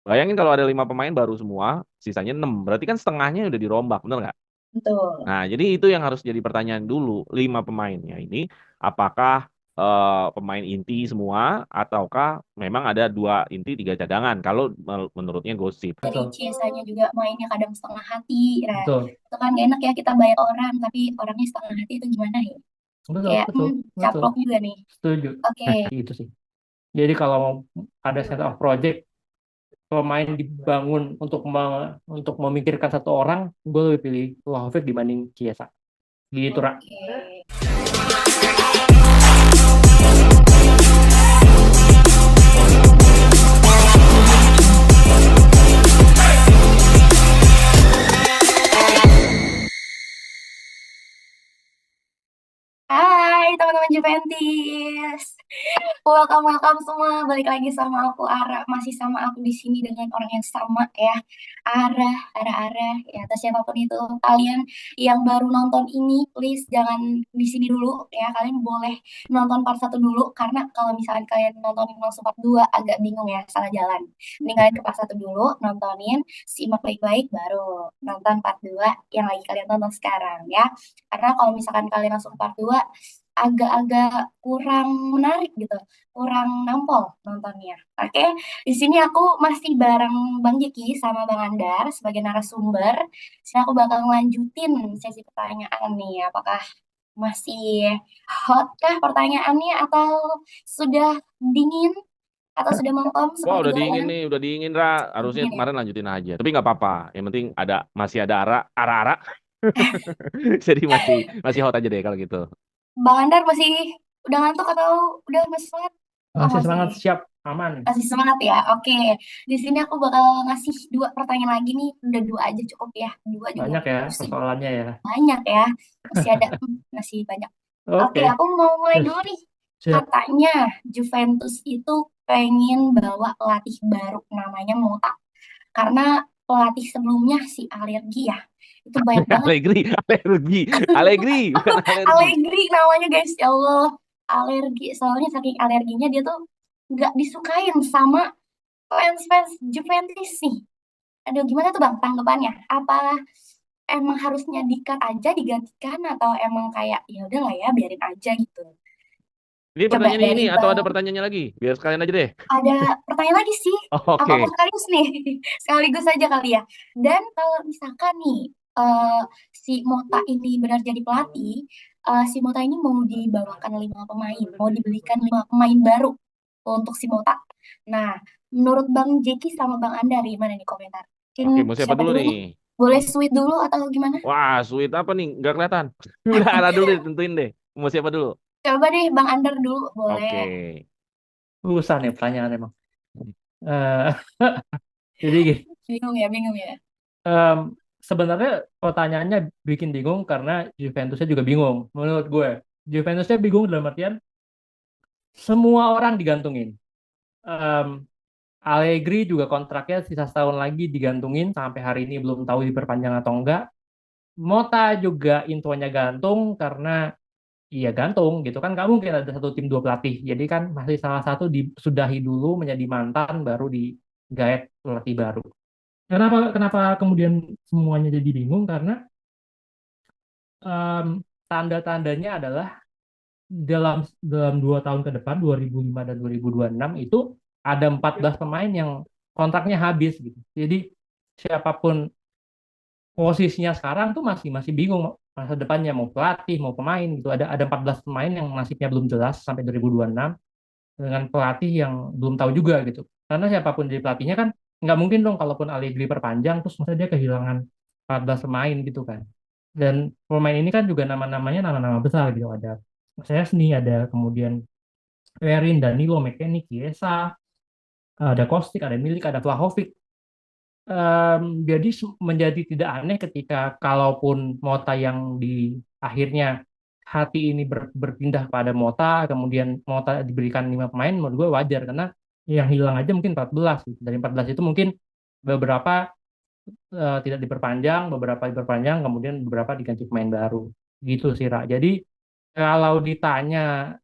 Bayangin kalau ada 5 pemain baru semua, sisanya 6. Berarti kan setengahnya udah dirombak, bener nggak? Betul. Nah, jadi itu yang harus jadi pertanyaan dulu. 5 pemainnya ini, apakah pemain inti semua, ataukah memang ada 2 inti, 3 cadangan? Kalau menurutnya gosip. Dari Betul, Ciesanya juga mainnya kadang setengah hati. Nah, betul, itu kan gak enak ya kita bayar orang, tapi orangnya setengah hati itu gimana ya? betul, Kayak, betul, betul. caplok juga nih. Setuju. Oke. Nah, itu sih. Jadi kalau mau ada set of project, pemain dibangun untuk memikirkan satu orang, gue lebih pilih Vlahovic dibanding Chiesa. Gitu, Ra. Oke. Hai teman-teman Juventus. Welcome, welcome semua. Balik lagi sama aku Ara. Masih sama aku di sini dengan orang yang sama ya. Ara. Ya, atas siapapun itu kalian yang baru nonton ini, please jangan di sini dulu ya. Kalian boleh nonton part 1 dulu karena kalau misalkan kalian nonton langsung part 2 agak bingung ya, salah jalan. Mending kalian ke part 1 dulu, nontonin, simak baik-baik baru nonton part 2 yang lagi kalian tonton sekarang ya. Karena kalau misalkan kalian langsung part 2 agak-agak kurang menarik gitu, kurang nampol nontonnya. Oke, di sini aku masih bareng Bang Jeki sama Bang Andar sebagai narasumber. Sini aku bakal ngelanjutin sesi pertanyaan nih. Apakah masih hot kah pertanyaannya atau sudah dingin atau sudah mempem Wah, seperti udah dingin gorengan? nih, udah dingin, Ra. Harusnya Dingin ya. kemarin lanjutin aja. Tapi nggak apa-apa. Yang penting masih ada ara-ara. Jadi masih hot aja deh kalau gitu. Bang Andar masih udah ngantuk atau udah masih semangat? Oh Masih masih. semangat, siap, aman. Kasih semangat ya. Oke, di sini aku bakal ngasih 2 pertanyaan lagi nih. Udah 2 aja cukup ya. 2 juga Banyak ya pusing. persoalannya ya. Banyak ya. Masih ada, masih banyak. Oke, Oke, aku mau mulai yes, dulu nih. siap. Katanya Juventus itu pengen bawa pelatih baru namanya Mota. Karena pelatih sebelumnya si alergi ya. Itu banyak banget. Alegri, bukan alergi. Allegri namanya guys, ya Allah. Alergi. Soalnya saking alerginya dia tuh nggak disukain sama fans-fans Juventus nih. Aduh, gimana tuh Bang tanggapannya? Apa emang harusnya di-cut aja, digantikan atau emang kayak ya udah lah ya, biarin aja gitu. Ini Coba pertanyaan ini dari atau ada Bang, pertanyaannya lagi? Biar sekalian aja deh. ada pertanyaan lagi sih. Apa mau Oke. sekaligus nih? Sekaligus aja kali ya. Dan kalau misalkan nih eh, si Mota ini benar jadi pelatih, si Mota ini mau dibawakan 5 pemain, mau dibelikan 5 pemain baru untuk si Mota. Nah, menurut Bang Jeki sama Bang Andar gimana nih komentar? Oke, Mungkin mau siapa siapa dulu dulu nih? nih? Boleh sweet dulu atau gimana? Wah, sweet apa nih? Nggak kelihatan. Udah arah dulu deh, tentuin deh. Mau siapa dulu? Coba deh Bang Andar dulu, boleh. Oke. Susah nih pertanyaan emang. Eh, jadi gini, Bingung ya, bingung ya. em, sebenarnya pertanyaannya bikin bingung karena Juventusnya juga bingung. Menurut gue, Juventusnya bingung dalam artian semua orang digantungin. Em, Allegri juga kontraknya sisa setahun lagi digantungin sampai hari ini belum tahu diperpanjang atau enggak. Mota juga infonya gantung karena iya gantung gitu kan, nggak mungkin ada satu tim dua pelatih. Jadi kan masih salah satu disudahi dulu menjadi mantan baru digaet pelatih baru. Kenapa kenapa kemudian semuanya jadi bingung? Karena em, tanda-tandanya adalah dalam dalam 2 tahun ke depan 2005 dan 2026 itu ada 14 pemain yang kontraknya habis gitu. Jadi siapapun posisinya sekarang tuh masih masih bingung masa depannya mau pelatih mau pemain gitu. Ada 14 pemain yang nasibnya belum jelas sampai 2026 dengan pelatih yang belum tahu juga gitu. Karena siapapun jadi pelatihnya kan nggak mungkin dong kalaupun Allegri perpanjang terus masa dia kehilangan 14 pemain gitu kan. Dan pemain ini kan juga nama-namanya nama-nama besar gitu. Ada Szczesny, ada kemudian Perin, Danilo, McKennie, Chiesa, ada Kostic, ada Milik, ada Vlahovic. Jadi menjadi tidak aneh ketika kalaupun Mota yang di akhirnya hati ini berpindah pada Mota, kemudian Mota diberikan 5 pemain, menurut gue wajar karena yang hilang aja mungkin 14 gitu. Dari 14 itu mungkin beberapa tidak diperpanjang, beberapa diperpanjang, kemudian beberapa diganti pemain baru. Gitu sih, Ra. Jadi kalau ditanya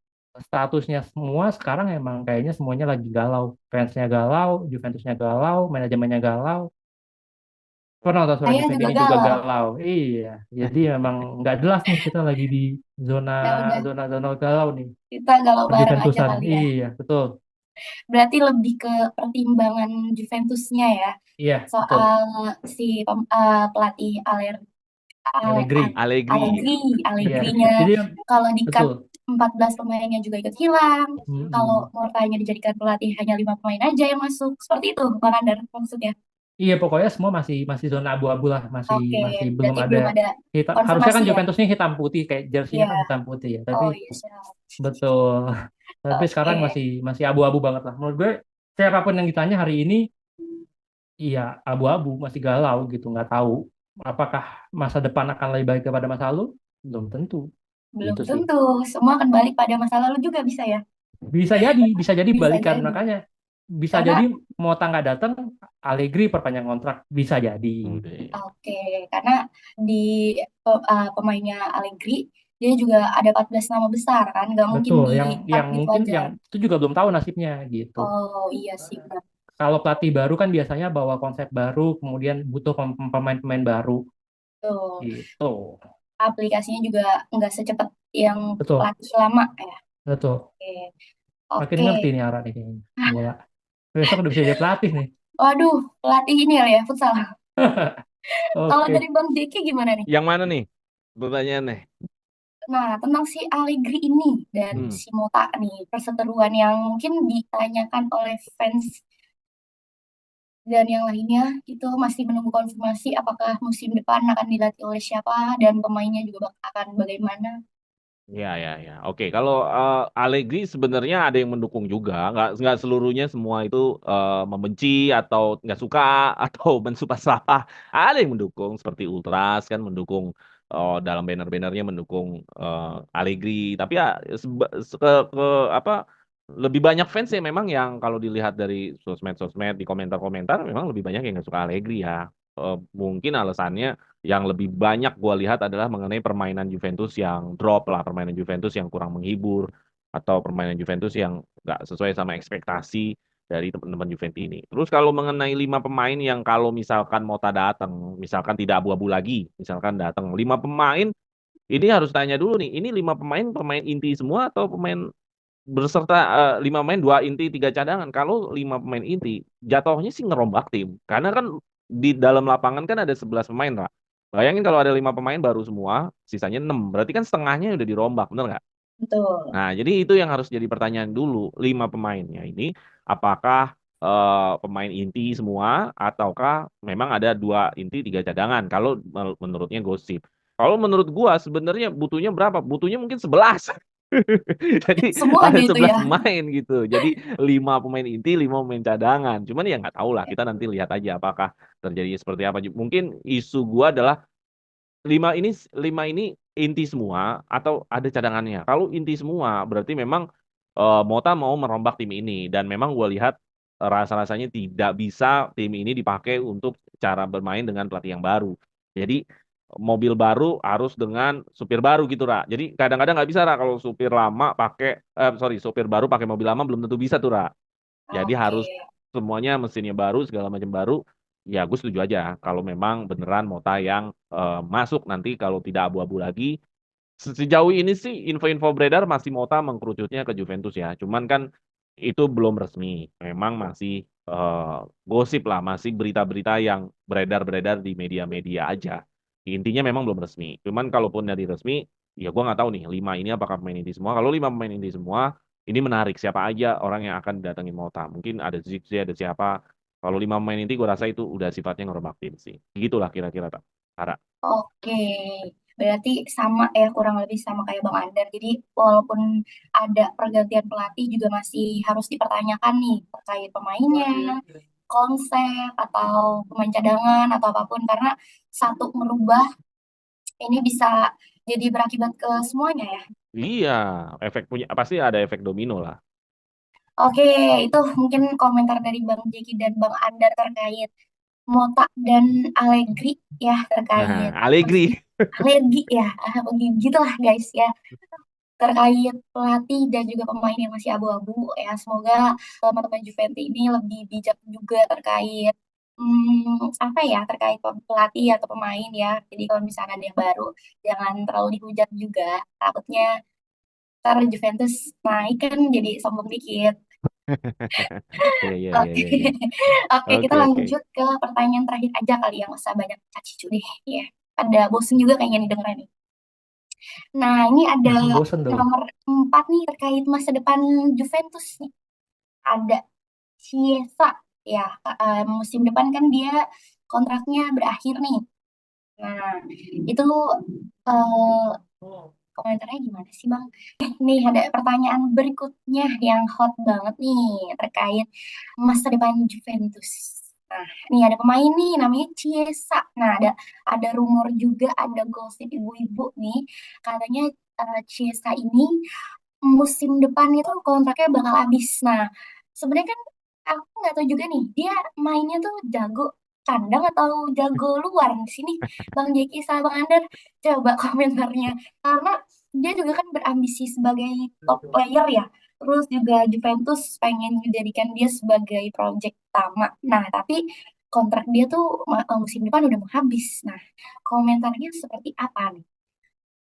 statusnya semua sekarang emang kayaknya semuanya lagi galau. Fansnya galau, Juventusnya galau, manajemennya galau. Penonton sorry, Saya juga Juventus ini juga galau. galau. Iya, jadi memang nggak jelas nih kita lagi di zona Ya udah, zona zona galau nih. kita galau bareng aja Perjuventusan. kali ya. Iya, betul. Berarti lebih ke pertimbangan Juventusnya ya, Iya, betul. soal si pelatih Allegri. Allegri. Allegri, Iya. Allegri-nya. Jadi Kalau di-cut betul. 14 pemainnya juga ikut hilang. Kalau Mm-mm. Mortanya dijadikan pelatih hanya 5 pemain aja yang masuk. Seperti itu, Bang Andar maksudnya. Iya, pokoknya semua masih masih zona abu-abu lah, masih Oke, masih belum berarti ada belum ada hitam. Harusnya kan konfirmasi ya. Juventus ini hitam putih kayak jersey-nya Iya. kan hitam putih ya. Tapi Oh iya, siap. betul. Tapi sekarang Oke. masih masih abu-abu banget lah. Menurut gue siapapun yang ditanya hari ini, iya abu-abu, masih galau gitu, nggak tahu apakah masa depan akan lebih baik daripada masa lalu. Belum tentu. Belum Gitu sih. tentu. Semua akan balik pada masa lalu juga bisa ya. Bisa jadi Bisa balikan jadi. makanya bisa Karena jadi Mota nggak datang, Allegri perpanjang kontrak bisa jadi. Udah. oke, karena di pemainnya Allegri dia juga ada 14 nama besar kan, nggak mungkin Betul, di cut yang gitu mungkin aja. yang itu juga belum tahu nasibnya gitu. Oh iya sih benar. Kalau pelatih baru kan biasanya bawa konsep baru, kemudian butuh pemain-pemain baru Tuh, gitu. aplikasinya juga nggak secepat yang Betul, pelatih lama ya. betul. Oke, Makin oke. ngerti nih arah nih kayaknya. Bola. Besok udah bisa jadi pelatih nih. Waduh, pelatih ini ya futsal. Kalau dari Oke. Bang Jeki gimana nih? Yang mana nih? Pertanyaannya. Nah, tentang si Allegri ini dan Hmm. si Mota nih, perseteruan yang mungkin ditanyakan oleh fans dan yang lainnya itu masih menunggu konfirmasi apakah musim depan akan dilatih oleh siapa dan pemainnya juga akan bagaimana. Ya, ya, ya. Oke, kalau Allegri sebenarnya ada yang mendukung juga, nggak seluruhnya semua itu membenci atau nggak suka atau mensupport salah. Ada yang mendukung seperti Ultras kan mendukung dalam banner-bannernya mendukung Allegri. Tapi ya ke apa lebih banyak fans ya memang yang kalau dilihat dari sosmed-sosmed di komentar-komentar memang lebih banyak yang nggak suka Allegri ya. Mungkin alasannya yang lebih banyak gue lihat adalah mengenai permainan Juventus yang drop lah, permainan Juventus yang kurang menghibur, atau permainan Juventus yang nggak sesuai sama ekspektasi dari teman-teman Juventus ini. Terus kalau mengenai 5 pemain yang kalau misalkan Mota datang, misalkan tidak abu-abu lagi, misalkan datang 5 pemain, ini harus tanya dulu nih, ini 5 pemain pemain inti semua atau pemain berserta 5 pemain 2 inti 3 cadangan. Kalau 5 pemain inti, jatuhnya sih ngerombak tim, karena kan di dalam lapangan kan ada 11 pemain lah. Bayangin kalau ada 5 pemain baru semua, sisanya 6. Berarti kan setengahnya udah dirombak, bener nggak? Betul. Nah, jadi itu yang harus jadi pertanyaan dulu. 5 pemainnya ini, apakah pemain inti semua, ataukah memang ada 2 inti 3 cadangan? Kalau menurutnya gosip. Kalau menurut gua sebenarnya butuhnya berapa? Butuhnya mungkin 11. Jadi Semua ada gitu 11 ya. pemain gitu. Jadi 5 pemain inti, 5 pemain cadangan. Cuman ya nggak tahu lah. Kita nanti lihat aja apakah terjadi seperti apa. Mungkin isu gua adalah lima ini inti semua atau ada cadangannya. Kalau inti semua berarti memang Mota mau merombak tim ini dan memang gue lihat rasa-rasanya tidak bisa tim ini dipakai untuk cara bermain dengan pelatih yang baru. Jadi mobil baru harus dengan supir baru gitu Ra. Jadi kadang-kadang nggak bisa Ra kalau supir lama pakai supir baru pakai mobil lama belum tentu bisa tuh Ra. Jadi Oke. harus semuanya mesinnya baru, segala macam baru. Ya, gue setuju aja kalau memang beneran Mota yang masuk nanti kalau tidak abu-abu lagi. Sejauh ini sih info-info beredar masih Mota mengkerucutnya ke Juventus ya. Cuman kan itu belum resmi. Memang masih gosip lah, masih berita-berita yang beredar-beredar di media-media aja. Intinya memang belum resmi. Cuman kalaupun dari resmi, ya gue nggak tahu nih 5 ini apakah pemain inti semua. Kalau 5 pemain inti semua, ini menarik siapa aja orang yang akan datangin Mota. Mungkin ada Zirkzee, ada siapa. Kalau 5 pemain inti gue rasa itu udah sifatnya ngerombak tim sih. Gitulah kira-kira tak. Tara. Oke. Berarti sama ya kurang lebih sama kayak Bang Andar. Jadi walaupun ada pergantian pelatih juga masih harus dipertanyakan nih terkait pemainnya, konsep atau pemain cadangan atau apapun karena satu merubah ini bisa jadi berakibat ke semuanya ya. Iya, efek punya pasti ada efek domino lah. Oke, itu mungkin komentar dari Bang Jeki dan Bang Andar terkait Mota dan Allegri ya terkait Nah, Allegri. alergi ya, begitulah guys ya. terkait pelatih dan juga pemain yang masih abu-abu ya. Semoga teman-teman Juventus ini lebih bijak juga terkait apa ya, terkait pelatih atau pemain ya. Jadi kalau misalnya ada yang baru, jangan terlalu dihujat juga. Takutnya ntar Juventus naik kan jadi sombong dikit. Iya, iya, iya, Oke, iya, iya. oke, kita Oke, oke. lanjut ke pertanyaan terakhir aja kali ya, nggak usah banyak cacicu deh ya. Ada bosen juga kayaknya nih dengerin nih. Nah, ini ada Bosen dong. nomor 4 nih terkait masa depan Juventus nih. Ada Chiesa ya, musim depan kan dia kontraknya berakhir nih. Nah, itu eh, komentarnya gimana sih Bang? Nih ada pertanyaan berikutnya yang hot banget nih terkait masa depan Juventus. Nah, nih ada pemain nih namanya Chiesa. Nah, ada rumor juga, ada gosip ibu-ibu nih katanya Chiesa ini musim depan itu kontraknya bakal habis. Nah, sebenarnya kan aku nggak tahu juga nih, dia mainnya tuh jago kandang atau jago luar di sini. Bang Jeki sama Bang Andar, coba komentarnya. Karena dia juga kan berambisi sebagai top player ya. Terus juga Juventus pengen menjadikan dia sebagai project utama. Nah, tapi kontrak dia tuh musim depan udah mau habis. Nah, komentarnya seperti apa nih?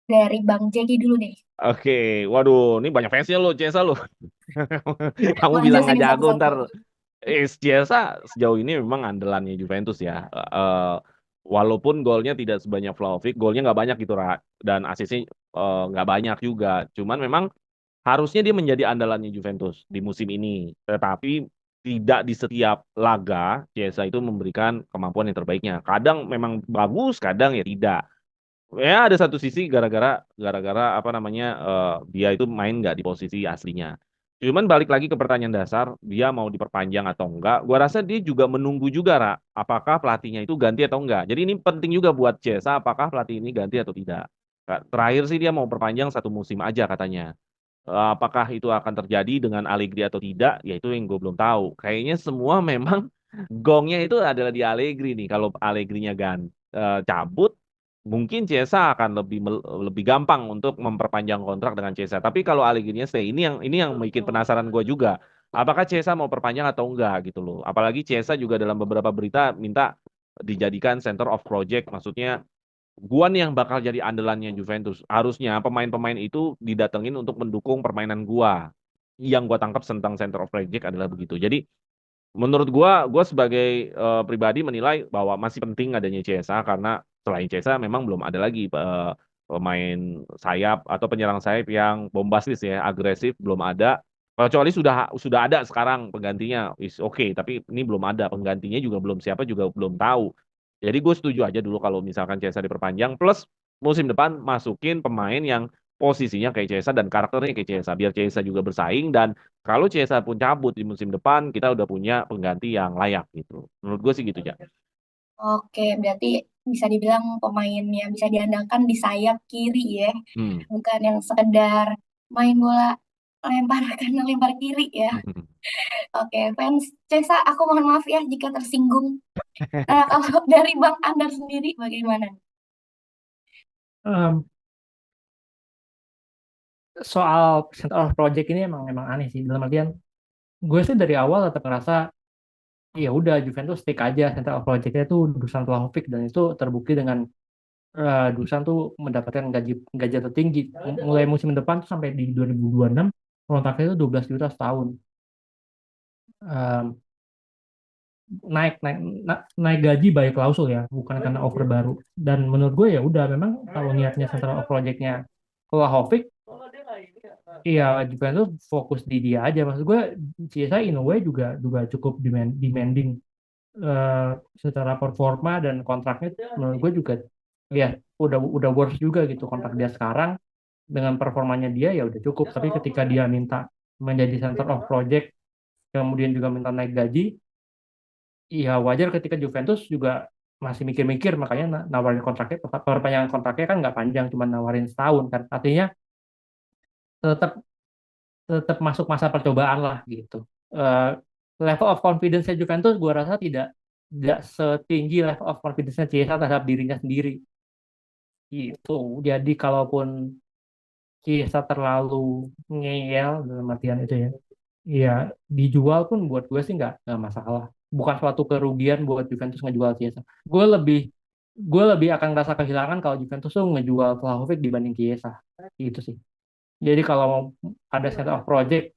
Dari Bang Jeki dulu deh. Oke, waduh, ini banyak fansnya lo, Cesa lo. Kamu Wah, bilang nggak jelasin jago satu-satu. ntar. Cesa sejauh ini memang andalannya Juventus ya. Walaupun golnya tidak sebanyak Vlahovic, golnya nggak banyak gitu, Ra. Dan asisnya nggak banyak juga. Cuman memang harusnya dia menjadi andalannya Juventus di musim ini. Tetapi tidak di setiap laga Chiesa itu memberikan kemampuan yang terbaiknya. Kadang memang bagus, kadang ya tidak. Ya ada satu sisi gara-gara apa namanya dia itu main nggak di posisi aslinya. Cuman balik lagi ke pertanyaan dasar, dia mau diperpanjang atau enggak? Gua rasa dia juga menunggu juga, Ra, apakah pelatihnya itu ganti atau enggak. Jadi ini penting juga buat Chiesa, apakah pelatih ini ganti atau tidak. Terakhir sih dia mau perpanjang satu musim aja katanya. Apakah itu akan terjadi dengan Allegri atau tidak? Ya itu yang gue belum tahu. Kayaknya semua memang gongnya itu adalah di Allegri nih. Kalau Allegri-nya cabut, mungkin Chiesa akan lebih gampang untuk memperpanjang kontrak dengan Chiesa. Tapi kalau Allegri-nya stay, ini yang bikin penasaran gue juga. Apakah Chiesa mau perpanjang atau enggak gitu loh. Apalagi Chiesa juga dalam beberapa berita minta dijadikan center of project, maksudnya gua nih yang bakal jadi andalannya Juventus. Harusnya pemain-pemain itu didatengin untuk mendukung permainan gua. Yang gua tangkap tentang center of project adalah begitu. Jadi menurut gua sebagai pribadi menilai bahwa masih penting adanya CSA karena selain CSA memang belum ada lagi pemain sayap atau penyerang sayap yang bombastis ya, agresif belum ada. Kecuali sudah ada sekarang penggantinya, is oke. Tapi ini belum ada penggantinya juga belum siapa juga belum tahu. Jadi gue setuju aja dulu kalau misalkan CSA diperpanjang. Plus musim depan masukin pemain yang posisinya kayak CSA dan karakternya kayak CSA biar CSA juga bersaing dan kalau CSA pun cabut di musim depan, kita udah punya pengganti yang layak gitu. Menurut gue sih gitu, ya. Oke, berarti bisa dibilang pemain yang bisa diandalkan di sayap kiri ya, Hmm. bukan yang sekedar main bola lempar kanan lempar kiri ya. Oke, fans Cesa, aku mohon maaf ya jika tersinggung. Nah, kalau dari Bang Andar sendiri bagaimana? Em, Soal center of project ini emang aneh sih, dalam artian gue sih dari awal tetap ngerasa ya udah Juventus stick aja center of project-nya itu Dusan Vlahovic, dan itu terbukti dengan Dusan tuh mendapatkan gaji gaji tertinggi mulai musim depan tuh sampai di 2026 kontraknya itu 12 juta setahun. Em, naik naik naik gaji by klausul ya, bukan karena offer baru. Dan menurut gue ya udah, memang kalau niatnya center of project-nya Vlahovic, iya Juventus fokus di dia aja. Maksud gue CSI in a way juga juga cukup demanding eh, secara performa, dan kontraknya menurut gue juga ya udah worth juga gitu kontrak dia sekarang. Dengan performanya dia ya udah cukup, tapi ketika dia minta menjadi center of project kemudian juga minta naik gaji, ya wajar ketika Juventus juga masih mikir-mikir, makanya nawarin kontraknya, perpanjangan kontraknya kan nggak panjang, cuma nawarin setahun kan, artinya tetap tetap masuk masa percobaan lah gitu. Eh, Level of confidence-nya Juventus gue rasa tidak setinggi level of confidence-nya Chiesa terhadap dirinya sendiri gitu. Jadi kalaupun Chiesa terlalu ngeyel dalam artian itu ya. Iya, dijual pun buat gue sih nggak masalah. Bukan suatu kerugian buat Juventus ngejual Chiesa. Gue lebih akan merasa kehilangan kalau Juventus tuh ngejual Vlahovic dibanding Chiesa. Itu sih. Jadi kalau mau ada set of project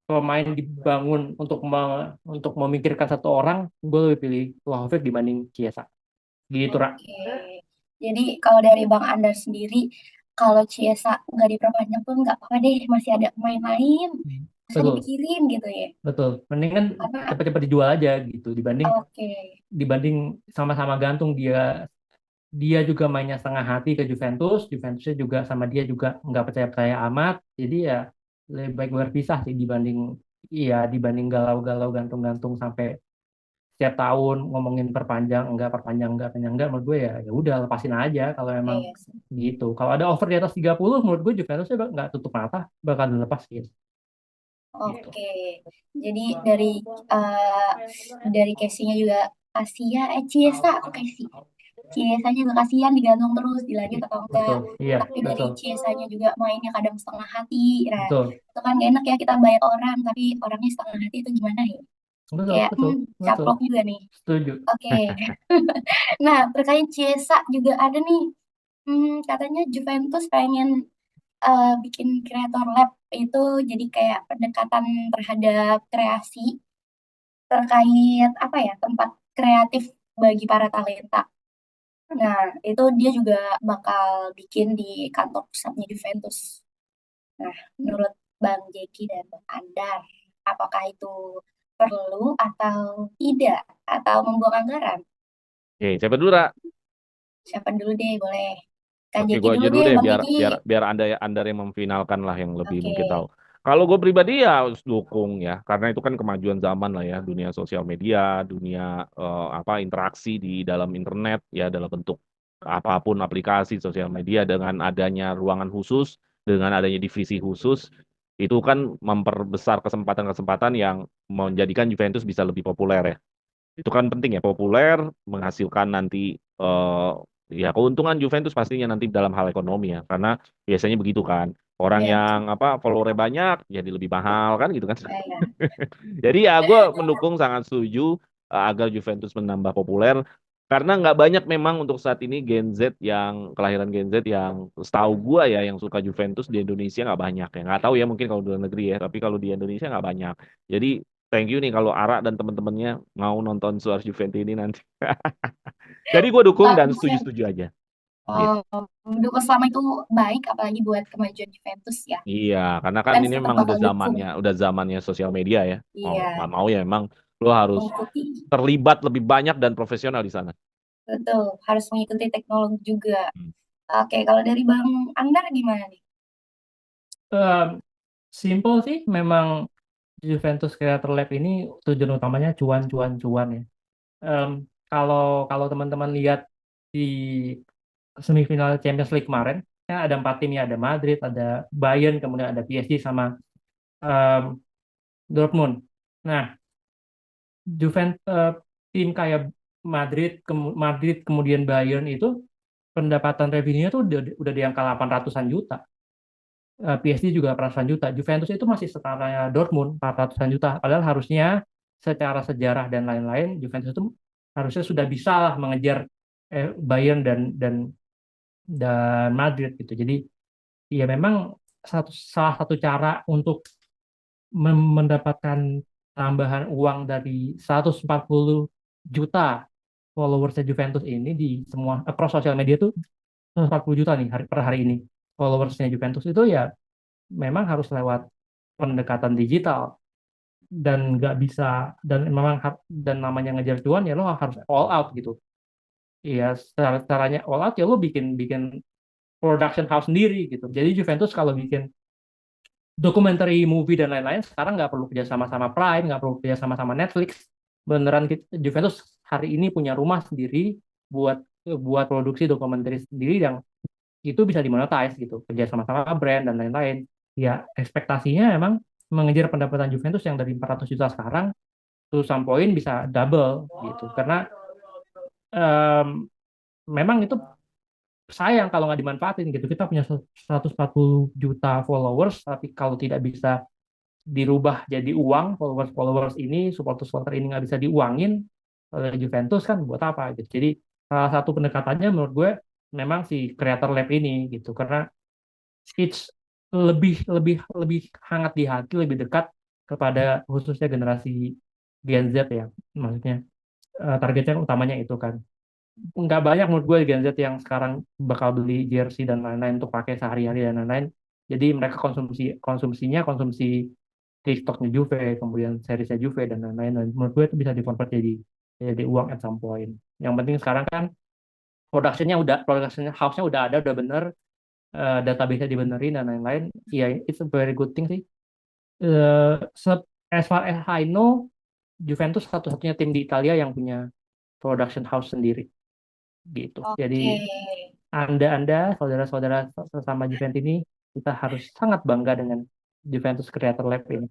pemain dibangun untuk memikirkan satu orang, gue lebih pilih Vlahovic dibanding Chiesa. Gitu, Ra. Oke. Jadi kalau dari Bang Andar sendiri, kalau Chiesa nggak diperpanjang pun nggak apa-apa deh, masih ada pemain lain. Bisa Betul, dipikirin gitu ya. betul. Mendingan Karena cepat-cepat dijual aja gitu dibanding oke, dibanding sama-sama gantung dia dia juga mainnya setengah hati ke Juventus, Juventusnya juga sama dia juga nggak percaya-percaya amat, jadi ya lebih baik berpisah sih dibanding galau-galau gantung-gantung sampai setiap tahun ngomongin perpanjang enggak, menurut gue ya udah lepasin aja kalau emang iya sih. gitu. Kalau ada offer di atas 30 menurut gue Juventusnya nggak tutup mata bakal dilepas gitu. Gitu. Oke. Jadi dari casingnya juga Asia, Chiesa aku kasih. Chiesa juga kasihan digantung terus dilanjut atau enggak. Betul, iya, Tapi dari betul, Chiesa-nya juga mainnya kadang setengah hati. Nah, betul, itu kan gak enak ya kita bayar orang tapi orangnya setengah hati itu gimana ya? betul, Kayak betul, betul. caplok juga nih. Setuju. Oke. Nah, terkait Chiesa juga ada nih. Katanya Juventus pengen bikin creator lab itu jadi kayak pendekatan terhadap kreasi terkait apa ya tempat kreatif bagi para talenta. Nah, itu dia juga bakal bikin di kantor pusatnya Juventus. Nah, menurut Bang Jeki dan Bang Andar, apakah itu perlu atau tidak? Atau membuang anggaran? Oke, siapa dulu, Ra? Siapa dulu deh, boleh. Kak Oke, Jeki gue dulu aja dulu deh, deh Bang biar Jeki. biar biar anda yang memfinalkan lah yang lebih Oke, mungkin tahu. Kalau gue pribadi ya harus dukung ya, karena itu kan kemajuan zaman lah ya, dunia sosial media, dunia apa interaksi di dalam internet ya dalam bentuk apapun aplikasi sosial media dengan adanya ruangan khusus, dengan adanya divisi khusus, itu kan memperbesar kesempatan-kesempatan yang menjadikan Juventus bisa lebih populer ya. Itu kan penting ya, populer, menghasilkan nanti eh, ya keuntungan Juventus pastinya nanti dalam hal ekonomi ya, karena biasanya begitu kan. Orang ya, yang apa followernya banyak jadi lebih mahal kan gitu kan. ya. Jadi ya gue mendukung sangat setuju agar Juventus menambah populer karena nggak banyak memang untuk saat ini Gen Z yang kelahiran Gen Z yang setahu gue ya yang suka Juventus di Indonesia nggak banyak ya nggak tahu ya mungkin kalau di luar negeri ya tapi kalau di Indonesia nggak banyak jadi thank you nih kalau Ara dan teman-temannya mau nonton Suarez Juventus ini nanti jadi gue dukung dan Bagusnya, setuju-setuju aja gitu. mendukung selama itu baik, apalagi buat kemajuan Juventus ya. Iya, karena kan Fans ini tetap memang bakal dukung. udah zamannya sosial media ya. Mau Iya, nggak mau ya emang lo harus mengikuti. terlibat lebih banyak dan profesional di sana. Betul, harus mengikuti teknologi juga. Hmm. Oke, kalau dari Bang Andar gimana nih? Em, Simple sih, memang Juventus Creator Lab ini tujuan utamanya cuan, cuan, cuan ya. Em, kalau kalau teman-teman lihat di semifinal Champions League kemarin, ya ada 4 tim ya, ada Madrid, ada Bayern, kemudian ada PSG sama em, Dortmund. Nah, tim kayak Madrid kemudian Bayern itu pendapatan revenue-nya tuh udah di angka 800-an juta. PSG juga ratusan juta. Juventus itu masih setara Dortmund 400-an juta. Padahal harusnya secara sejarah dan lain-lain Juventus itu harusnya sudah bisa lah mengejar Bayern dan Madrid gitu. Jadi ya memang salah satu cara untuk mendapatkan tambahan uang dari 140 juta followersnya Juventus ini di semua across sosial media tuh 140 juta nih per hari ini followersnya Juventus itu ya memang harus lewat pendekatan digital dan nggak bisa dan memang dan namanya ngejar cuan ya lo harus all out gitu. Iya, caranya all out ya lo bikin bikin production house sendiri gitu. Jadi Juventus kalau bikin documentary movie dan lain-lain sekarang nggak perlu kerja sama Prime, nggak perlu kerja sama Netflix. Beneran Juventus hari ini punya rumah sendiri buat buat produksi dokumenter sendiri yang itu bisa dimonetize gitu, kerja sama brand dan lain-lain. Ya ekspektasinya emang mengejar pendapatan Juventus yang dari 400 juta sekarang to some point bisa double gitu, karena em, memang itu sayang kalau nggak dimanfaatin gitu. Kita punya 140 juta followers, tapi kalau tidak bisa dirubah jadi uang, followers ini, supporter ini nggak bisa diuangin oleh Juventus, kan buat apa gitu. Jadi salah satu pendekatannya menurut gue memang si Creator Lab ini gitu, karena it's lebih lebih lebih hangat di hati, lebih dekat kepada khususnya generasi Gen Z ya, maksudnya targetnya utamanya itu kan. Nggak banyak menurut gue Gen Z yang sekarang bakal beli jersey dan lain-lain untuk pakai sehari-hari dan lain-lain. Jadi mereka konsumsi TikToknya Juve, kemudian seriesnya Juve dan lain-lain. Dan menurut gue itu bisa dikonvert jadi uang at some point. Yang penting sekarang kan production house-nya udah ada, udah bener, database-nya dibenerin dan lain-lain. Iya, it's a very good thing sih. As far as I know, Juventus satu-satunya tim di Italia yang punya production house sendiri gitu. Oke. Jadi Anda, saudara-saudara sesama Juventus ini, kita harus sangat bangga dengan Juventus Creator Lab ini.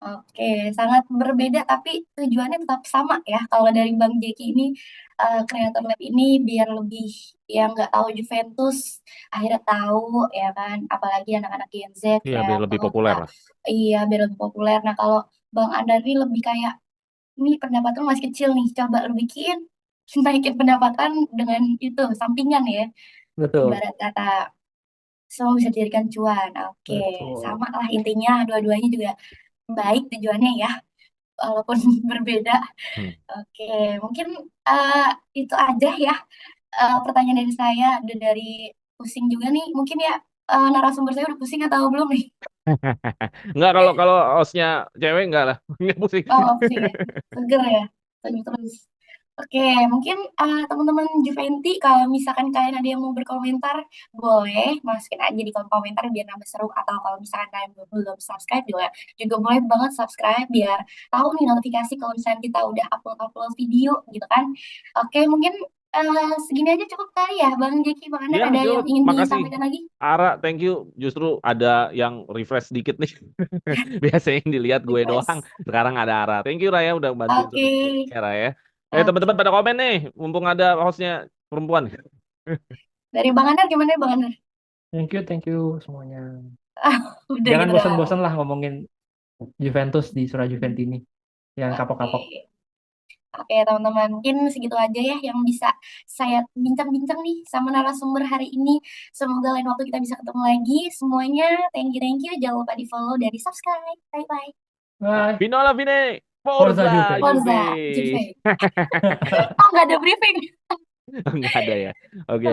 Oke, sangat berbeda tapi tujuannya tetap sama ya. Kalau dari Bang Jeki ini, Creator Lab ini biar lebih yang nggak tahu Juventus akhirnya tahu ya kan. Apalagi anak-anak Gen Z Iya, ya. biar lebih Kalau populer lah. iya biar lebih populer. Nah kalau Bang Andar ini lebih kayak ini pendapatan masih kecil nih, coba lu bikin naikin pendapatan dengan itu sampingan ya. Betul. Ibarat kata semua bisa dijadikan cuan. Oke, Betul. sama lah intinya dua-duanya juga baik tujuannya ya, walaupun berbeda. Oke, mungkin itu aja ya pertanyaan dari saya. Udah dari pusing juga nih, mungkin ya narasumber saya udah pusing atau belum nih? Enggak, kalau hostnya cewek enggak lah. Enggak pusing. Oh, pusing ya, seger ya, senyum terus. Oke, mungkin teman-teman Juventi, kalau misalkan kalian ada yang mau berkomentar, boleh masukin aja di kolom komentar biar nambah seru. Atau kalau misalkan kalian belum subscribe juga boleh banget subscribe biar tahu nih notifikasi kalau misalkan kita udah upload video gitu kan. Oke, mungkin segini aja cukup kali ya, Bang Jeki, Bang Andar, Ya, ada yang cukup. ingin Makasih. disampaikan lagi? Ara, thank you. Justru ada yang refresh dikit nih. Biasanya yang dilihat gue doang. Request. Sekarang ada Ara. Thank you Raya udah bantuin Oke, share ya. oke. Teman-teman pada komen nih. Mumpung ada hostnya perempuan. Dari Bang Andar gimana Bang Andar? Thank you semuanya. Udah Jangan gitu doang. bosan-bosan lah ngomongin Juventus di Surah Juventi ini. Yang kapok-kapok. Oke, teman-teman, mungkin segitu aja ya yang bisa saya bincang-bincang nih sama narasumber hari ini. Semoga lain waktu kita bisa ketemu lagi. Semuanya, thank you. Jangan lupa di-follow dan di-subscribe. Bye-bye. Bye. Vinola Vine. Forza Forza Juve. Forza, Juve. Juve. Oh, nggak ada briefing. Nggak ada ya. Oke.